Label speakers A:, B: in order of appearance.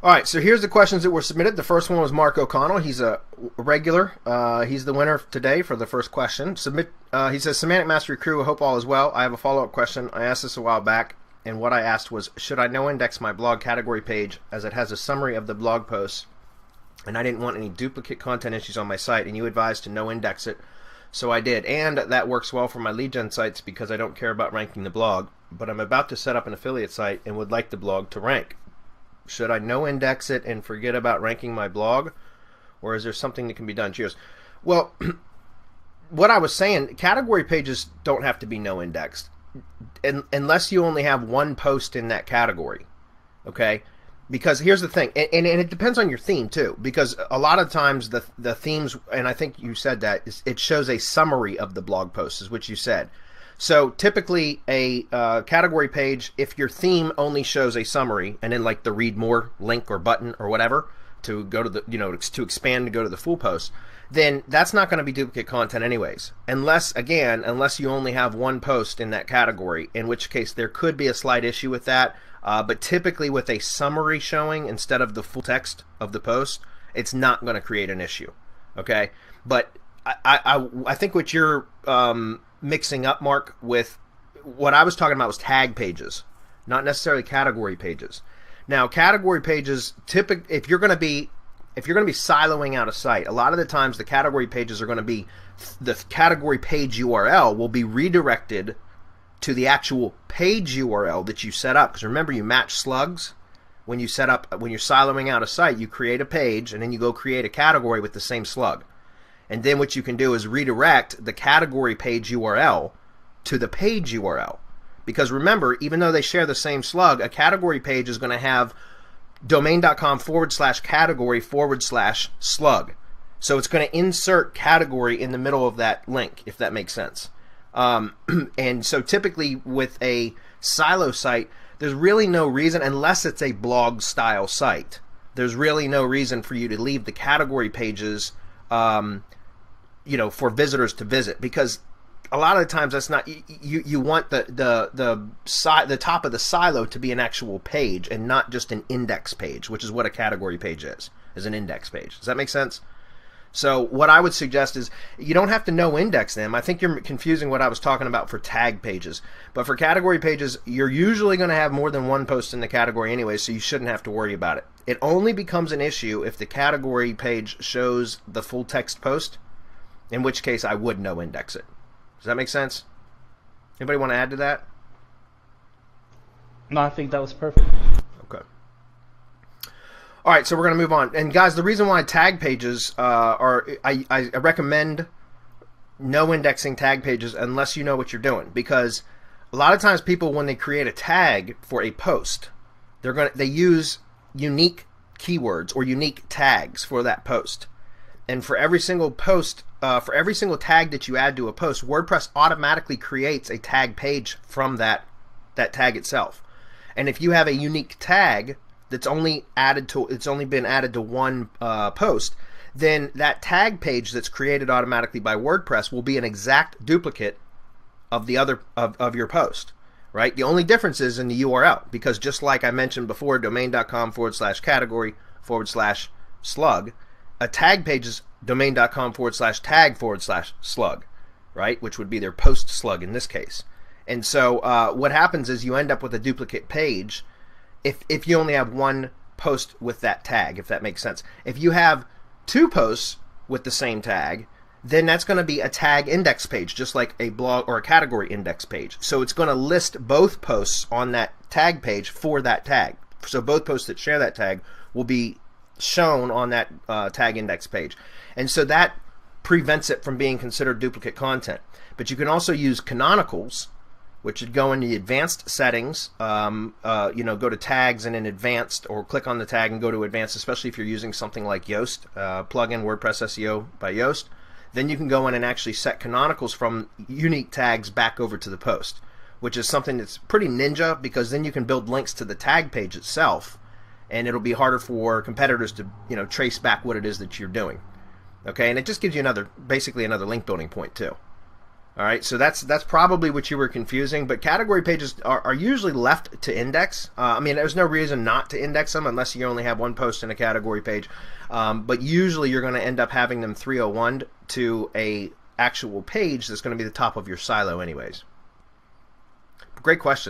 A: All right, so here's the questions that were submitted. The first one was Mark O'Connell. He's a regular. He's the winner today for the first question. He says, Semantic Mastery Crew, I hope all is well. I have a follow-up question. I asked this a while back, and what I asked was, should I no-index my blog category page as it has a summary of the blog posts, and I didn't want any duplicate content issues on my site, and you advised to no-index it, so I did. And that works well for my lead gen sites because I don't care about ranking the blog, but I'm about to set up an affiliate site and would like the blog to rank. Should I no-index it and forget about ranking my blog? Or is there something that can be done? Cheers. Well, what I was saying, category pages don't have to be no-indexed unless you only have one post in that category. Okay? Because here's the thing, and it depends on your theme too, because a lot of times the themes, and I think you said that, it shows a summary of the blog post, is what you said. So typically a category page, if your theme only shows a summary and then like the read more link or button or whatever to go to the, to expand to go to the full post, then that's not going to be duplicate content anyways. Unless you only have one post in that category, in which case there could be a slight issue with that. But typically with a summary showing instead of the full text of the post, it's not going to create an issue. Okay. But I think what you're, mixing up, Mark, with what I was talking about was tag pages, not necessarily category pages. Now, category pages, if you're going to be siloing out a site, a lot of the times the category pages are going to be, the category page URL will be redirected to the actual page URL that you set up. Because remember, you match slugs when you're siloing out a site. You create a page and then you go create a category with the same slug. And then what you can do is redirect the category page URL to the page URL. Because remember, even though they share the same slug, a category page is going to have domain.com/category/slug. So it's going to insert category in the middle of that link, if that makes sense. And so typically with a silo site, there's really no reason, unless it's a blog style site, there's really no reason for you to leave the category pages for visitors to visit, because a lot of the times that's not, you want the top of the silo to be an actual page and not just an index page, which is what a category page is an index page. Does that make sense? So what I would suggest is you don't have to no-index them. I think you're confusing what I was talking about for tag pages. But for category pages, you're usually going to have more than one post in the category anyway, so you shouldn't have to worry about it. It only becomes an issue if the category page shows the full text post, in which case I would no-index it. Does that make sense? Anybody want to add to that?
B: No, I think that was perfect.
A: Okay. All right, so we're going to move on. And guys, the reason why tag pages I recommend no indexing tag pages unless you know what you're doing, because a lot of times people, when they create a tag for a post, they use unique keywords or unique tags for that post. And for every single post, for every single tag that you add to a post, WordPress automatically creates a tag page from that tag itself. And if you have a unique tag that's only been added to one post, then that tag page that's created automatically by WordPress will be an exact duplicate of the other of your post, right? The only difference is in the URL, because just like I mentioned before, domain.com/category/slug, a tag page is domain.com/tag/slug, right? Which would be their post slug in this case. And so what happens is you end up with a duplicate page if you only have one post with that tag, if that makes sense. If you have two posts with the same tag, then that's going to be a tag index page, just like a blog or a category index page. So it's going to list both posts on that tag page for that tag. So both posts that share that tag will be shown on that tag index page. And so that prevents it from being considered duplicate content. But you can also use canonicals, which would go in the advanced settings, go to tags and in advanced, or click on the tag and go to advanced, especially if you're using something like Yoast, plugin WordPress SEO by Yoast. Then you can go in and actually set canonicals from unique tags back over to the post, which is something that's pretty ninja, because then you can build links to the tag page itself, and it'll be harder for competitors to trace back what it is that you're doing. Okay, and it just gives you basically another link building point too. All right, so that's probably what you were confusing. But category pages are usually left to index. I mean, there's no reason not to index them unless you only have one post in a category page. But usually you're going to end up having them 301 to a actual page that's going to be the top of your silo anyways. Great question.